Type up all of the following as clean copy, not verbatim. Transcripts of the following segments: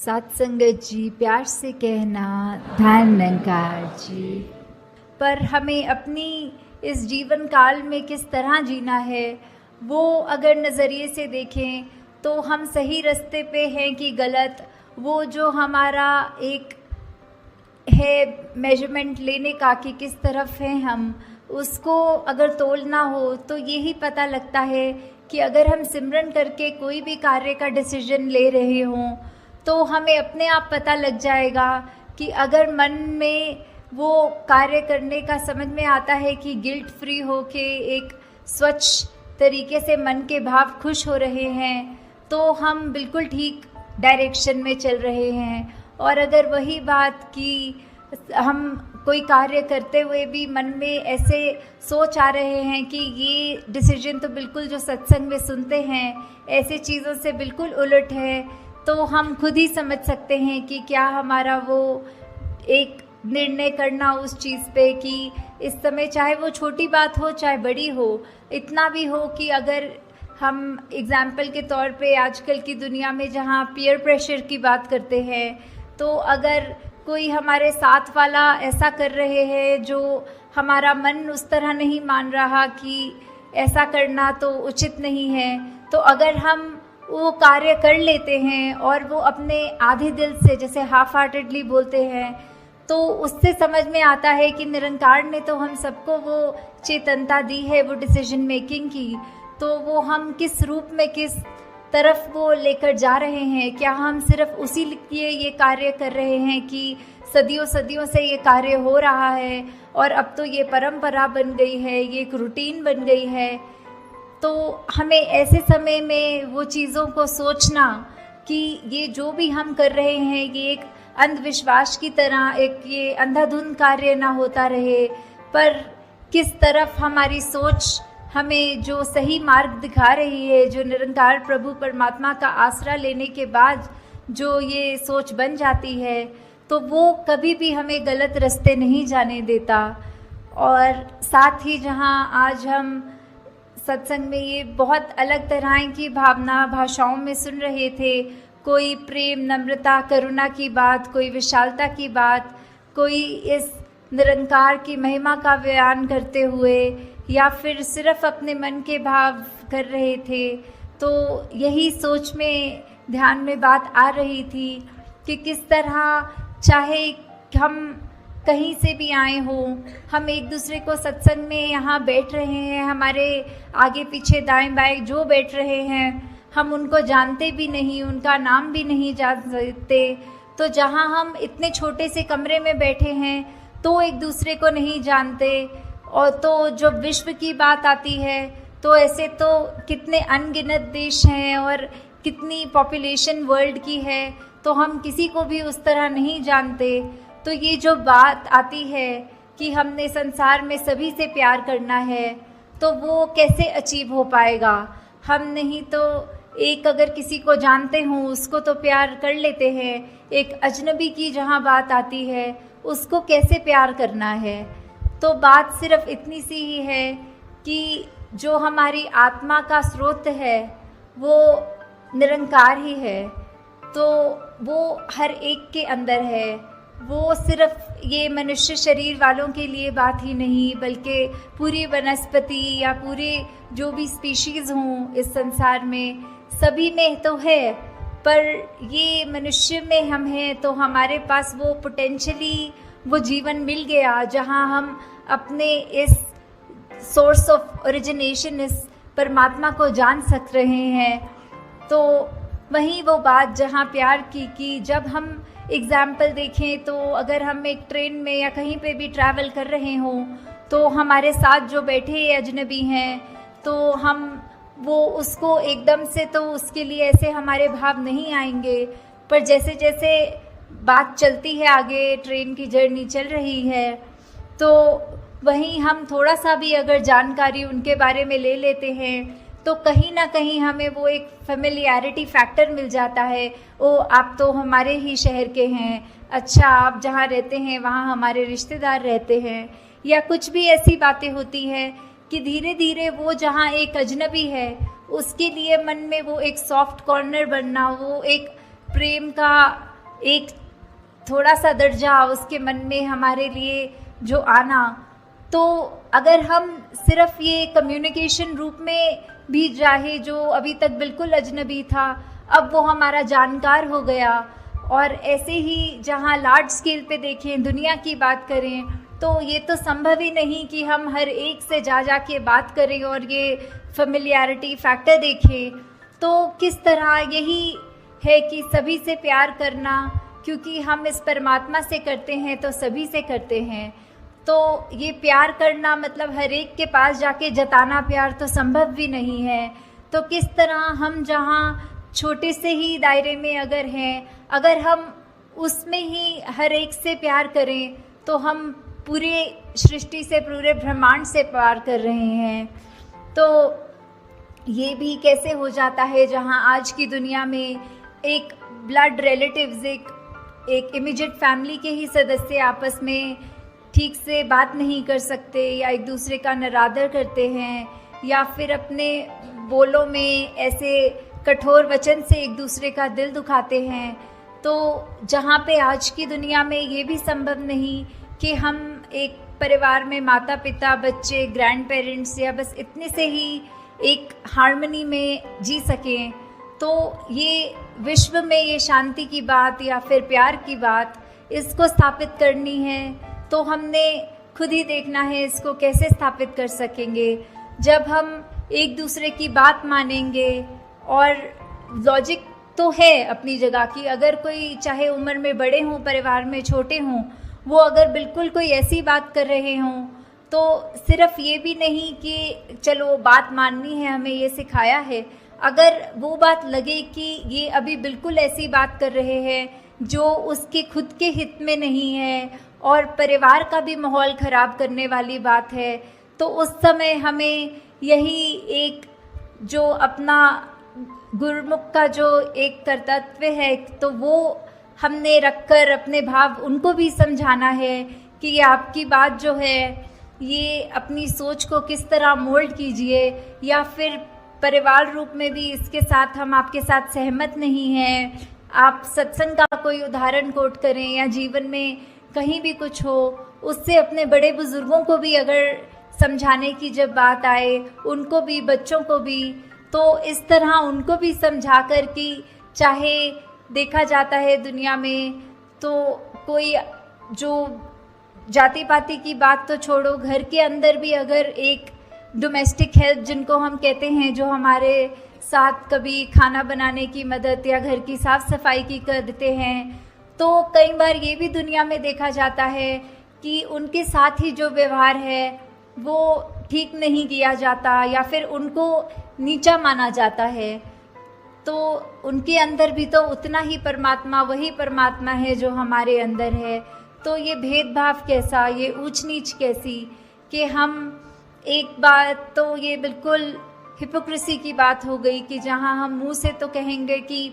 सत्संगत जी, प्यार से कहना धन निरंकार जी। पर हमें अपनी इस जीवन काल में किस तरह जीना है, वो अगर नज़रिए से देखें तो हम सही रास्ते पे हैं कि गलत, वो जो हमारा एक है मेजरमेंट लेने का कि किस तरफ हैं हम, उसको अगर तोलना हो तो यही पता लगता है कि अगर हम सिमरन करके कोई भी कार्य का डिसीजन ले रहे हों तो हमें अपने आप पता लग जाएगा कि अगर मन में वो कार्य करने का समझ में आता है कि गिल्ट फ्री हो के एक स्वच्छ तरीके से मन के भाव खुश हो रहे हैं तो हम बिल्कुल ठीक डायरेक्शन में चल रहे हैं। और अगर वही बात कि हम कोई कार्य करते हुए भी मन में ऐसे सोच आ रहे हैं कि ये डिसीजन तो बिल्कुल जो सत्संग में सुनते हैं ऐसे चीज़ों से बिल्कुल उलट है, तो हम खुद ही समझ सकते हैं कि क्या हमारा वो एक निर्णय करना उस चीज़ पे कि इस समय चाहे वो छोटी बात हो चाहे बड़ी हो, इतना भी हो कि अगर हम एग्जाम्पल के तौर पे आजकल की दुनिया में जहाँ पीयर प्रेशर की बात करते हैं, तो अगर कोई हमारे साथ वाला ऐसा कर रहे हैं जो हमारा मन उस तरह नहीं मान रहा कि ऐसा करना तो उचित नहीं है, तो अगर हम वो कार्य कर लेते हैं और वो अपने आधे दिल से, जैसे हाफ हार्टेडली बोलते हैं, तो उससे समझ में आता है कि निरंकार ने तो हम सबको वो चेतनता दी है वो डिसीजन मेकिंग की, तो वो हम किस रूप में किस तरफ वो लेकर जा रहे हैं। क्या हम सिर्फ उसी लिए ये कार्य कर रहे हैं कि सदियों सदियों से ये कार्य हो रहा है और अब तो ये परंपरा बन गई है, ये एक रूटीन बन गई है, तो हमें ऐसे समय में वो चीज़ों को सोचना कि ये जो भी हम कर रहे हैं ये एक अंधविश्वास की तरह एक ये अंधाधुंध कार्य ना होता रहे, पर किस तरफ हमारी सोच हमें जो सही मार्ग दिखा रही है, जो निरंकार प्रभु परमात्मा का आसरा लेने के बाद जो ये सोच बन जाती है, तो वो कभी भी हमें गलत रास्ते नहीं जाने देता। और साथ ही जहाँ आज हम सत्संग में ये बहुत अलग तरह की भावना भाषाओं में सुन रहे थे, कोई प्रेम नम्रता करुणा की बात, कोई विशालता की बात, कोई इस निरंकार की महिमा का बयान करते हुए या फिर सिर्फ अपने मन के भाव कर रहे थे, तो यही सोच में ध्यान में बात आ रही थी कि किस तरह चाहे हम कहीं से भी आए हों, हम एक दूसरे को सत्संग में यहाँ बैठ रहे हैं, हमारे आगे पीछे दाएं बाएं जो बैठ रहे हैं हम उनको जानते भी नहीं, उनका नाम भी नहीं जान सकते, तो जहाँ हम इतने छोटे से कमरे में बैठे हैं तो एक दूसरे को नहीं जानते, और तो जब विश्व की बात आती है तो ऐसे तो कितने अनगिनत देश हैं और कितनी पॉपुलेशन वर्ल्ड की है, तो हम किसी को भी उस तरह नहीं जानते। तो ये जो बात आती है कि हमने संसार में सभी से प्यार करना है, तो वो कैसे अचीव हो पाएगा। हम नहीं तो एक अगर किसी को जानते हों उसको तो प्यार कर लेते हैं, एक अजनबी की जहाँ बात आती है उसको कैसे प्यार करना है। तो बात सिर्फ इतनी सी ही है कि जो हमारी आत्मा का स्रोत है वो निरंकार ही है, तो वो हर एक के अंदर है। वो सिर्फ ये मनुष्य शरीर वालों के लिए बात ही नहीं, बल्कि पूरी वनस्पति या पूरे जो भी स्पीशीज़ हों इस संसार में सभी में तो है, पर ये मनुष्य में हम हैं तो हमारे पास वो पोटेंशली वो जीवन मिल गया जहाँ हम अपने इस सोर्स ऑफ ओरिजिनेशन, इस परमात्मा को जान सक रहे हैं। तो वहीं वो बात जहाँ प्यार की कि जब हम एग्ज़ाम्पल देखें तो अगर हम एक ट्रेन में या कहीं पे भी ट्रैवल कर रहे हों तो हमारे साथ जो बैठे अजनबी हैं तो हम वो उसको एकदम से तो उसके लिए ऐसे हमारे भाव नहीं आएंगे, पर जैसे जैसे बात चलती है आगे, ट्रेन की जर्नी चल रही है, तो वहीं हम थोड़ा सा भी अगर जानकारी उनके बारे में ले लेते हैं तो कहीं ना कहीं हमें वो एक फेमिलियरिटी फैक्टर मिल जाता है। ओ, आप तो हमारे ही शहर के हैं, अच्छा आप जहाँ रहते हैं वहाँ हमारे रिश्तेदार रहते हैं, या कुछ भी ऐसी बातें होती हैं कि धीरे धीरे वो जहाँ एक अजनबी है उसके लिए मन में वो एक सॉफ्ट कॉर्नर बनना, वो एक प्रेम का एक थोड़ा सा दर्जा उसके मन में हमारे लिए जो आना, तो अगर हम सिर्फ ये कम्युनिकेशन रूप में भी चाहे जो अभी तक बिल्कुल अजनबी था, अब वो हमारा जानकार हो गया। और ऐसे ही जहाँ लार्ज स्केल पे देखें, दुनिया की बात करें, तो ये तो संभव ही नहीं कि हम हर एक से जा के बात करें और ये फेमिलियरिटी फैक्टर देखें। तो किस तरह यही है कि सभी से प्यार करना, क्योंकि हम इस परमात्मा से करते हैं तो सभी से करते हैं। तो ये प्यार करना मतलब हर एक के पास जाके जताना प्यार तो संभव भी नहीं है। तो किस तरह हम जहाँ छोटे से ही दायरे में अगर हैं, अगर हम उसमें ही हर एक से प्यार करें तो हम पूरे सृष्टि से, पूरे ब्रह्मांड से प्यार कर रहे हैं। तो ये भी कैसे हो जाता है जहाँ आज की दुनिया में एक ब्लड रिलेटिव्स, एक इमीडिएट फैमिली के ही सदस्य आपस में ठीक से बात नहीं कर सकते, या एक दूसरे का निरादर करते हैं, या फिर अपने बोलों में ऐसे कठोर वचन से एक दूसरे का दिल दुखाते हैं। तो जहाँ पे आज की दुनिया में ये भी संभव नहीं कि हम एक परिवार में माता पिता, बच्चे, ग्रैंड पेरेंट्स या बस इतने से ही एक हार्मनी में जी सकें, तो ये विश्व में ये शांति की बात या फिर प्यार की बात, इसको स्थापित करनी है तो हमने खुद ही देखना है इसको कैसे स्थापित कर सकेंगे। जब हम एक दूसरे की बात मानेंगे, और लॉजिक तो है अपनी जगह की, अगर कोई चाहे उम्र में बड़े हों, परिवार में छोटे हों, वो अगर बिल्कुल कोई ऐसी बात कर रहे हों, तो सिर्फ ये भी नहीं कि चलो बात माननी है, हमें ये सिखाया है। अगर वो बात लगे कि ये अभी बिल्कुल ऐसी बात कर रहे हैं जो उसके खुद के हित में नहीं है और परिवार का भी माहौल ख़राब करने वाली बात है, तो उस समय हमें यही एक जो अपना गुरुमुख का जो एक कर्तव्य है, तो वो हमने रखकर अपने भाव उनको भी समझाना है कि ये आपकी बात जो है, ये अपनी सोच को किस तरह मोल्ड कीजिए, या फिर परिवार रूप में भी इसके साथ हम आपके साथ सहमत नहीं हैं। आप सत्संग का कोई उदाहरण कोट करें या जीवन में कहीं भी कुछ हो, उससे अपने बड़े बुजुर्गों को भी अगर समझाने की जब बात आए, उनको भी, बच्चों को भी, तो इस तरह उनको भी समझा कर कि चाहे देखा जाता है दुनिया में तो कोई जो जाति पाति की बात तो छोड़ो, घर के अंदर भी अगर एक डोमेस्टिक हेल्प जिनको हम कहते हैं, जो हमारे साथ कभी खाना बनाने की मदद या घर की साफ़ सफाई की कर देते हैं, तो कई बार ये भी दुनिया में देखा जाता है कि उनके साथ ही जो व्यवहार है वो ठीक नहीं किया जाता या फिर उनको नीचा माना जाता है। तो उनके अंदर भी तो उतना ही परमात्मा, वही परमात्मा है जो हमारे अंदर है। तो ये भेदभाव कैसा, ये ऊंच नीच कैसी, कि हम एक बात तो ये बिल्कुल हिपोक्रेसी की बात हो गई कि जहाँ हम मुंह से तो कहेंगे कि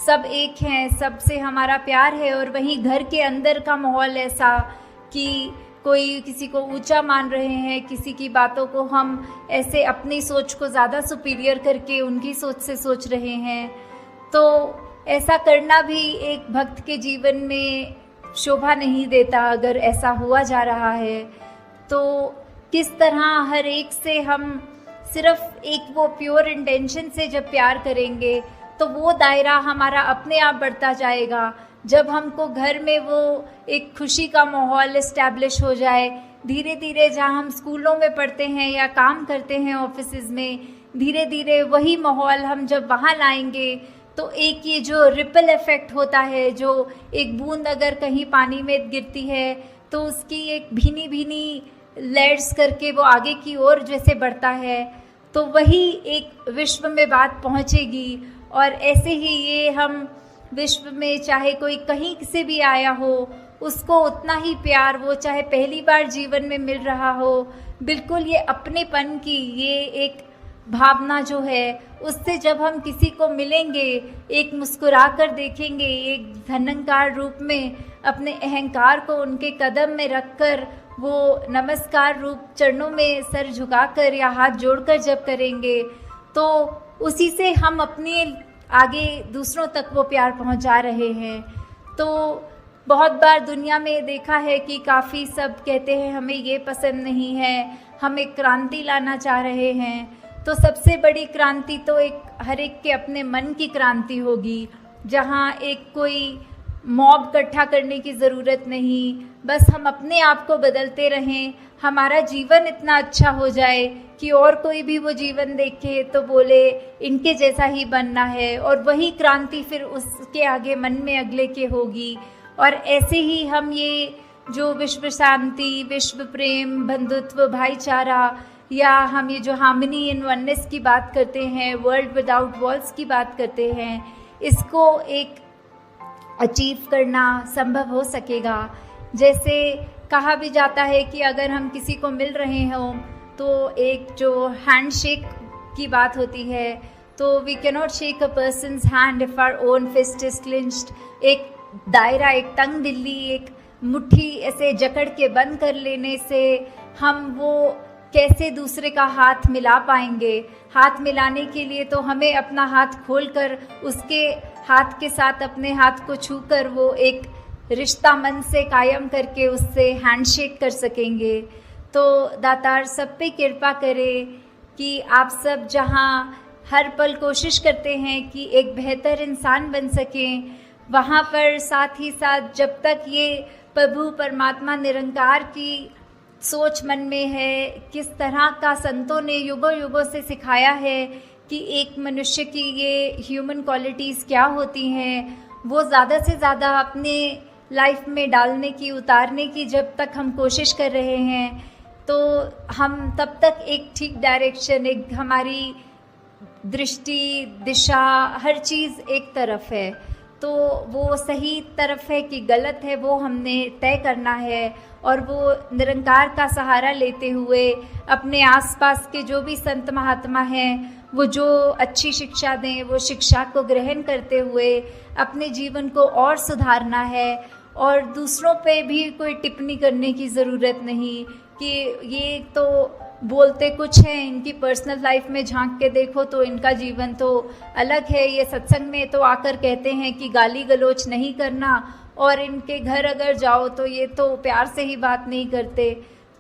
सब एक हैं, सबसे हमारा प्यार है, और वहीं घर के अंदर का माहौल ऐसा कि कोई किसी को ऊंचा मान रहे हैं, किसी की बातों को हम ऐसे अपनी सोच को ज़्यादा सुपीरियर करके उनकी सोच से सोच रहे हैं। तो ऐसा करना भी एक भक्त के जीवन में शोभा नहीं देता। अगर ऐसा हुआ जा रहा है तो किस तरह हर एक से हम सिर्फ एक वो प्योर इंटेंशन से जब प्यार करेंगे तो वो दायरा हमारा अपने आप बढ़ता जाएगा। जब हमको घर में वो एक खुशी का माहौल इस्टेब्लिश हो जाए, धीरे धीरे जहाँ हम स्कूलों में पढ़ते हैं या काम करते हैं ऑफिसेज में, धीरे धीरे वही माहौल हम जब वहाँ लाएंगे तो एक ये जो रिपल इफ़ेक्ट होता है, जो एक बूंद अगर कहीं पानी में गिरती है तो उसकी एक भीनी भीनी लेयर्स करके वो आगे की ओर जैसे बढ़ता है, तो वही एक विश्व में बात पहुँचेगी। और ऐसे ही ये हम विश्व में चाहे कोई कहीं से भी आया हो, उसको उतना ही प्यार, वो चाहे पहली बार जीवन में मिल रहा हो, बिल्कुल ये अपनेपन की ये एक भावना जो है, उससे जब हम किसी को मिलेंगे, एक मुस्कुरा कर देखेंगे, एक धनंकार रूप में अपने अहंकार को उनके कदम में रखकर वो नमस्कार रूप चरणों में सर झुकाकर या हाथ जोड़कर जब करेंगे, तो उसी से हम अपने आगे दूसरों तक वो प्यार पहुंचा रहे हैं। तो बहुत बार दुनिया में देखा है कि काफ़ी सब कहते हैं हमें ये पसंद नहीं है, हम एक क्रांति लाना चाह रहे हैं। तो सबसे बड़ी क्रांति तो एक हर एक के अपने मन की क्रांति होगी, जहाँ एक कोई मॉब इकट्ठा करने की ज़रूरत नहीं, बस हम अपने आप को बदलते रहें, हमारा जीवन इतना अच्छा हो जाए कि और कोई भी वो जीवन देखे तो बोले इनके जैसा ही बनना है, और वही क्रांति फिर उसके आगे मन में अगले के होगी। और ऐसे ही हम ये जो विश्व शांति, विश्व प्रेम, बंधुत्व, भाईचारा, या हम ये जो हार्मनी इन वननेस की बात करते हैं, वर्ल्ड विदाउट वॉल्स की बात करते हैं, इसको एक अचीव करना संभव हो सकेगा। जैसे कहा भी जाता है कि अगर हम किसी को मिल रहे हों तो एक जो हैंडशेक की बात होती है, तो we can not shake a person's hand if our own fist is clenched. एक दायरा, एक तंग दिल्ली, एक मुट्ठी ऐसे जकड़ के बंद कर लेने से हम वो कैसे दूसरे का हाथ मिला पाएंगे। हाथ मिलाने के लिए तो हमें अपना हाथ खोलकर उसके हाथ के साथ अपने हाथ को छूकर वो एक रिश्ता मन से कायम करके उससे हैंडशेक कर सकेंगे। तो दातार सब पे कृपा करे कि आप सब जहाँ हर पल कोशिश करते हैं कि एक बेहतर इंसान बन सकें, वहाँ पर साथ ही साथ जब तक ये प्रभु परमात्मा निरंकार की सोच मन में है, किस तरह का संतों ने युगों युगों से सिखाया है कि एक मनुष्य की ये ह्यूमन क्वालिटीज़ क्या होती हैं, वो ज़्यादा से ज़्यादा अपने लाइफ में डालने की, उतारने की जब तक हम कोशिश कर रहे हैं, तो हम तब तक एक ठीक डायरेक्शन, एक हमारी दृष्टि, दिशा, हर चीज़ एक तरफ है। तो वो सही तरफ है कि गलत है, वो हमने तय करना है। और वो निरंकार का सहारा लेते हुए अपने आसपास के जो भी संत महात्मा हैं, वो जो अच्छी शिक्षा दें, वो शिक्षा को ग्रहण करते हुए अपने जीवन को और सुधारना है। और दूसरों पे भी कोई टिप्पणी करने की ज़रूरत नहीं कि ये तो बोलते कुछ हैं, इनकी पर्सनल लाइफ में झांक के देखो तो इनका जीवन तो अलग है। ये सत्संग में तो आकर कहते हैं कि गाली गलोच नहीं करना, और इनके घर अगर जाओ तो ये तो प्यार से ही बात नहीं करते।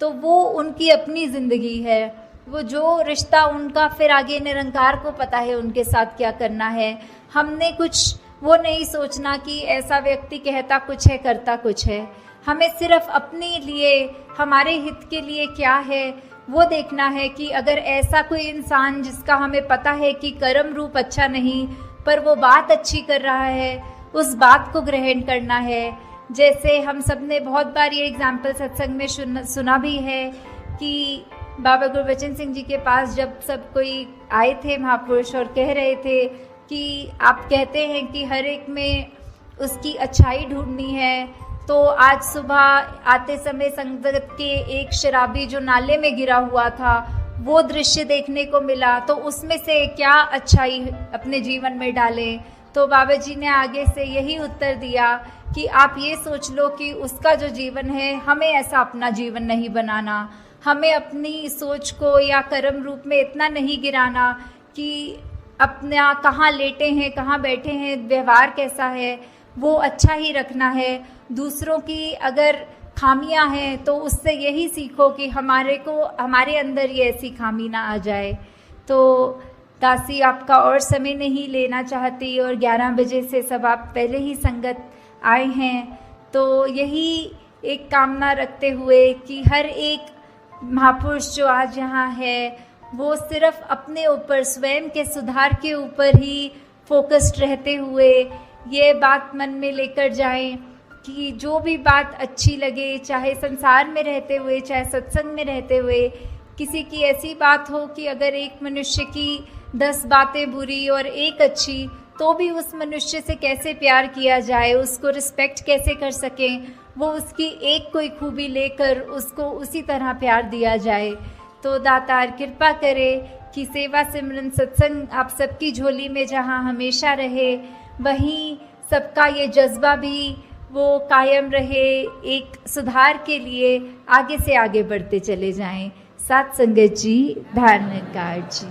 तो वो उनकी अपनी ज़िंदगी है, वो जो रिश्ता उनका फिर आगे निरंकार को पता है उनके साथ क्या करना है। हमने कुछ वो नहीं सोचना कि ऐसा व्यक्ति कहता कुछ है करता कुछ है। हमें सिर्फ अपने लिए, हमारे हित के लिए क्या है वो देखना है कि अगर ऐसा कोई इंसान जिसका हमें पता है कि कर्म रूप अच्छा नहीं पर वो बात अच्छी कर रहा है, उस बात को ग्रहण करना है। जैसे हम सब ने बहुत बार ये एग्जाम्पल सत्संग में सुना भी है कि बाबा गुरबचन सिंह जी के पास जब सब कोई आए थे महापुरुष और कह रहे थे कि आप कहते हैं कि हर एक में उसकी अच्छाई ढूंढनी है, तो आज सुबह आते समय संगत के एक शराबी जो नाले में गिरा हुआ था वो दृश्य देखने को मिला, तो उसमें से क्या अच्छाई अपने जीवन में डालें। तो बाबा जी ने आगे से यही उत्तर दिया कि आप ये सोच लो कि उसका जो जीवन है, हमें ऐसा अपना जीवन नहीं बनाना, हमें अपनी सोच को या कर्म रूप में इतना नहीं गिराना कि अपना कहाँ लेटे हैं, कहाँ बैठे हैं, व्यवहार कैसा है, वो अच्छा ही रखना है। दूसरों की अगर खामियां हैं तो उससे यही सीखो कि हमारे अंदर ये ऐसी खामी ना आ जाए। तो दासी आपका और समय नहीं लेना चाहती, और 11 बजे से सब आप पहले ही संगत आए हैं, तो यही एक कामना रखते हुए कि हर एक महापुरुष जो आज यहाँ है वो सिर्फ अपने ऊपर, स्वयं के सुधार के ऊपर ही फोकस्ड रहते हुए ये बात मन में लेकर जाएं कि जो भी बात अच्छी लगे, चाहे संसार में रहते हुए, चाहे सत्संग में रहते हुए, किसी की ऐसी बात हो कि अगर एक मनुष्य की 10 बातें बुरी और एक अच्छी, तो भी उस मनुष्य से कैसे प्यार किया जाए, उसको रिस्पेक्ट कैसे कर सकें, वो उसकी एक कोई खूबी लेकर उसको उसी तरह प्यार दिया जाए। तो दातार कृपा करे कि सेवा सिमरन सत्संग आप सबकी झोली में जहाँ हमेशा रहे, वहीं सबका ये जज्बा भी वो कायम रहे, एक सुधार के लिए आगे से आगे बढ़ते चले जाएं। साथ संगत जी, धारणकार जी।